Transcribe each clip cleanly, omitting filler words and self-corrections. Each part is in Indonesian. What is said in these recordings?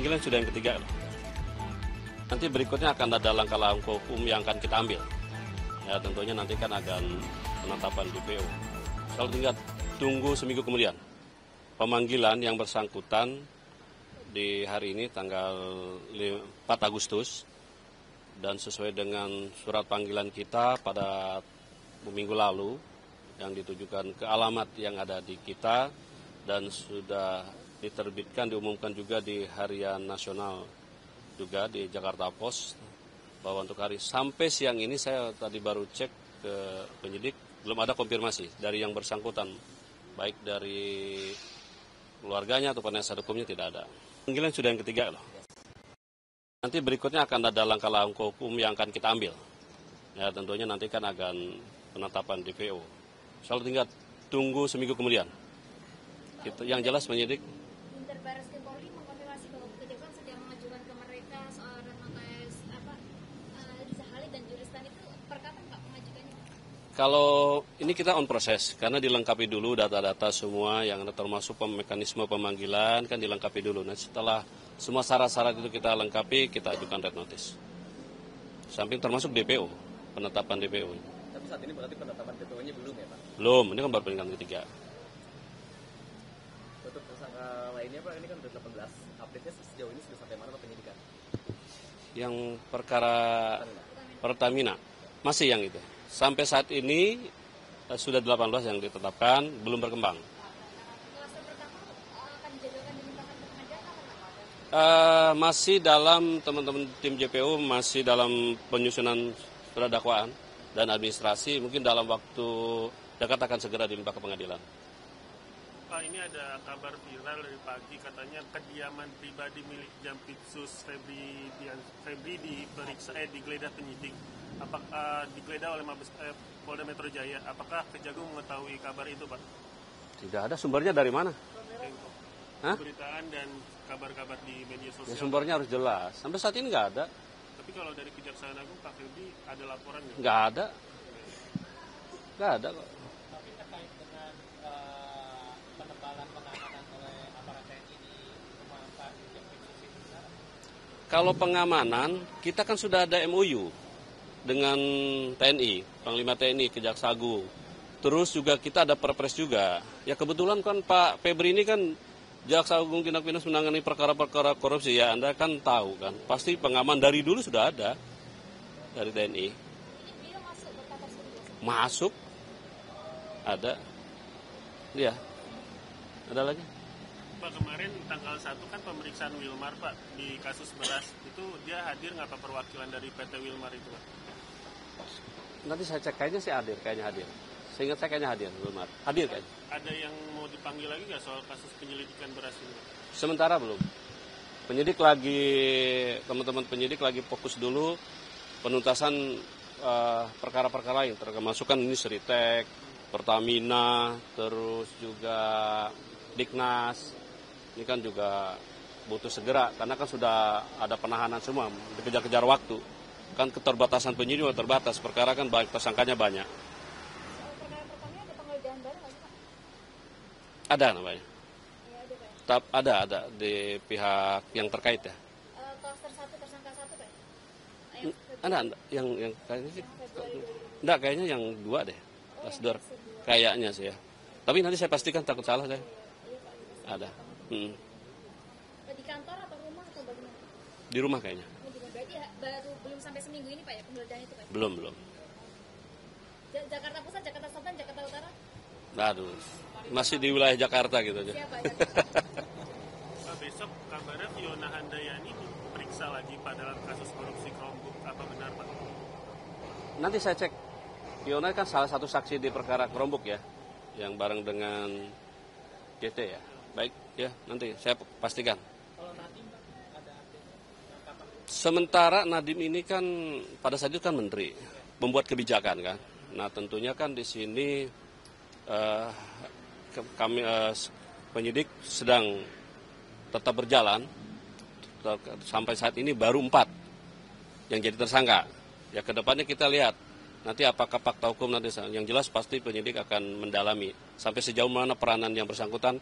Panggilan sudah yang ketiga. Nanti berikutnya akan ada langkah-langkah hukum yang akan kita ambil. Ya tentunya nanti kan akan penetapan DPO. Kalau tinggal tunggu seminggu kemudian. Pemanggilan yang bersangkutan di hari ini tanggal 4 Agustus dan sesuai dengan surat panggilan kita pada minggu lalu yang ditujukan ke alamat yang ada di kita dan sudah diterbitkan, diumumkan juga di harian nasional juga di Jakarta Post bahwa untuk hari sampai siang ini saya tadi baru cek ke penyidik belum ada konfirmasi dari yang bersangkutan baik dari keluarganya atau penasihat hukumnya tidak ada. Panggilan sudah yang ketiga loh. Nanti berikutnya akan ada langkah-langkah hukum yang akan kita ambil. Ya tentunya nanti kan akan penetapan DPO. Selalu tinggal tunggu seminggu kemudian. Yang jelas penyidik. Interbareskim Polri mengkonfirmasi bahwa kejaksaan sedang mengajukan ke mereka soal Ratmates Riza Khalid dan Juristan itu per kapan Pak pengajukannya? Kalau ini kita on proses karena dilengkapi dulu data-data semua yang ada termasuk mekanisme pemanggilan kan dilengkapi dulu. Nah setelah semua syarat-syarat itu kita lengkapi kita ajukan red notice. Samping termasuk DPO, penetapan DPO. Tapi saat ini berarti penetapan DPO-nya belum ya Pak? Belum, ini kan baru peningkatan ketiga. Untuk tersangka lainnya Pak, ini kan udah 18. Update-nya sejauh ini sudah sampai mana Pak penyidikan? Yang perkara Pertamina, masih yang itu. Sampai saat ini sudah 18 yang ditetapkan, belum berkembang. Klaster pertama akan dijadwalkan dilimpahkan ke pengadilan kapan Pak? Masih dalam teman-teman tim JPU, masih dalam penyusunan surat dakwaan dan administrasi, mungkin dalam waktu dekat akan segera dilimpah ke pengadilan. Pak, ini ada kabar viral dari pagi katanya kediaman pribadi milik Jampitsus Febri diperiksa digeledah penyidik. Apakah digeledah oleh Mabes Polda Metro Jaya? Apakah Kejagung mengetahui kabar itu, Pak? Tidak ada sumbernya dari mana? Hah? Pemberitaan dan kabar-kabar di media Ya, sosial. sumbernya harus jelas. Sampai saat ini nggak ada. Tapi kalau dari Kejaksaan Agung, Pak Febri ada laporan nggak? Nggak ada. Nggak ada kok. Tapi terkait dengan penebalan pengamanan oleh aparat TNI di rumah Pak Jampitsus itu, Kalau pengamanan, kita kan sudah ada MOU dengan TNI, Panglima TNI, Kejaksaan Agung. Terus juga kita ada perpres juga. Ya kebetulan kan Pak Febri ini kan Jaksa Agung Tindak Pidana menangani perkara-perkara korupsi. Ya Anda kan tahu kan, pasti pengaman dari dulu sudah ada dari TNI. Dia masuk ke kantor sendiri. Masuk, ada. Iya. Ada lagi? Pak, kemarin tanggal 1 kan pemeriksaan Wilmar, Pak, di kasus beras. Itu dia hadir nggak Pak perwakilan dari PT Wilmar itu, Pak? Nanti saya cek kayaknya sih hadir, kayaknya hadir. Seingat saya kayaknya hadir, belum ada. Hadir kayaknya. Ada yang mau dipanggil lagi nggak soal kasus penyelidikan beras ini, Pak? Sementara belum. Penyidik lagi, teman-teman penyidik lagi fokus dulu penuntasan perkara-perkara lain. Termasuk kan ini Seritek, Pertamina, terus juga Diknas. Ini kan juga butuh segera karena kan sudah ada penahanan semua, dikejar-kejar waktu. Kan keterbatasan penyidik terbatas, perkara kan banyak, tersangkanya banyak. Soal perkara pertamanya ada penggeledahan baru nggak sih Pak? Ada namanya. Ya ada Pak. Tetap ada di pihak yang terkait ya. Klaster 1 tersangka 1 Pak? Ada yang kayaknya sih. Enggak, kayaknya yang 2 deh. Kelas 2 kayaknya sih ya. Tapi nanti saya pastikan, takut salah saya. Ada. Di kantor atau rumah atau bagaimana? Di rumah kayaknya. Berarti baru belum sampai seminggu ini Pak ya penggeledahan itu Pak? Belum. Jakarta Pusat, Jakarta Selatan, Jakarta Utara? Aduh. Masih di wilayah Jakarta gitu aja. Siapa ya? Pak, besok kabarnya Fiona Handayani diperiksa lagi Pak dalam kasus korupsi Chromebook. Apa benar, Pak? Nanti saya cek. Fiona kan salah satu saksi di perkara Chromebook ya. Yang bareng dengan GT ya. Baik ya, nanti saya pastikan. kalau Nadiem Pak, ada update kapan? Sementara Nadiem ini kan pada saat itu kan menteri, membuat kebijakan kan. Nah tentunya kan di sini kami penyidik sedang tetap berjalan sampai saat ini baru 4 yang jadi tersangka. Ya kedepannya kita lihat nanti apakah fakta hukum nanti yang jelas pasti penyidik akan mendalami sampai sejauh mana peranan yang bersangkutan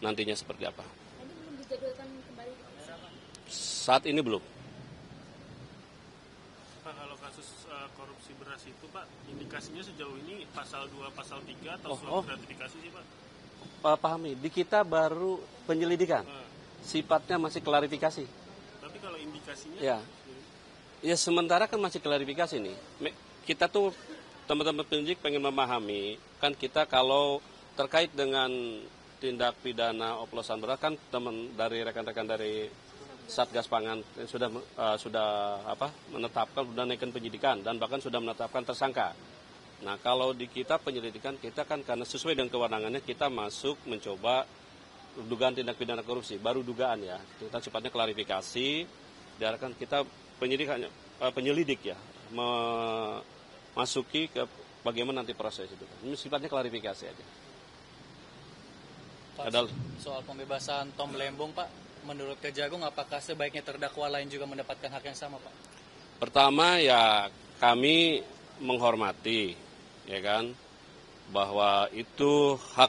nantinya seperti apa. Ini belum dijadwalkan kembali. Saat ini belum. Pak, kalau kasus korupsi beras itu Pak, indikasinya sejauh ini pasal 2, pasal 3 atau surat gratifikasi sih Pak? Pahami, di kita baru penyelidikan. Sifatnya masih klarifikasi. Tapi kalau indikasinya? Ya sementara kan masih klarifikasi nih. Kita tuh teman-teman penyidik pengen memahami, kan kita kalau terkait dengan tindak pidana oplosan beras kan teman dari rekan-rekan dari Satgas Pangan yang sudah menetapkan, sudah naikkan penyidikan dan bahkan sudah menetapkan tersangka. Nah kalau di kita penyelidikan kita kan karena sesuai dengan kewenangannya kita masuk mencoba dugaan tindak pidana korupsi, baru dugaan ya. Kita sifatnya klarifikasi, diarahkan kita penyelidik ya memasuki ke bagaimana nanti proses itu. Ini sifatnya klarifikasi aja. Pak, soal pembebasan Tom Lembong Pak, menurut Kejagung apakah sebaiknya terdakwa lain juga mendapatkan hak yang sama Pak? Pertama ya kami menghormati ya kan bahwa itu hak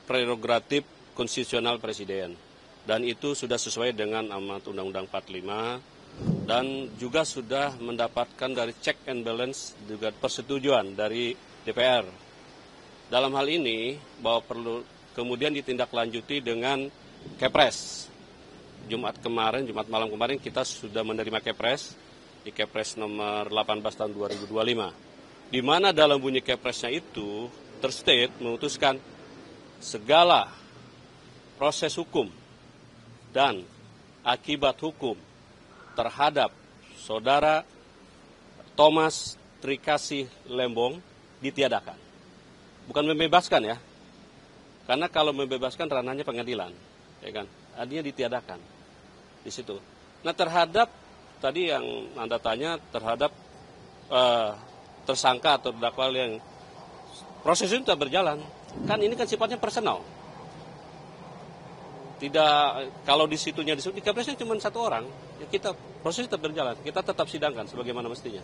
prerogatif konstitusional Presiden dan itu sudah sesuai dengan amanat Undang-Undang 45 dan juga sudah mendapatkan dari check and balance juga persetujuan dari DPR. Dalam hal ini bahwa perlu kemudian ditindaklanjuti dengan Kepres. Jumat malam kemarin kita sudah menerima Kepres di Kepres nomor 18 tahun 2025. Di mana dalam bunyi Kepresnya itu terstate memutuskan segala proses hukum dan akibat hukum terhadap saudara Thomas Trikasih Lembong ditiadakan. Bukan membebaskan ya. Karena kalau membebaskan ranahnya pengadilan, ya kan? Artinya ditiadakan di situ. Nah terhadap tadi yang Anda tanya terhadap tersangka atau terdakwa yang proses itu tetap berjalan, kan ini kan sifatnya personal. Tidak kalau di situnya disebut di Kepresnya cuma satu orang, ya kita proses tetap berjalan, kita tetap sidangkan sebagaimana mestinya.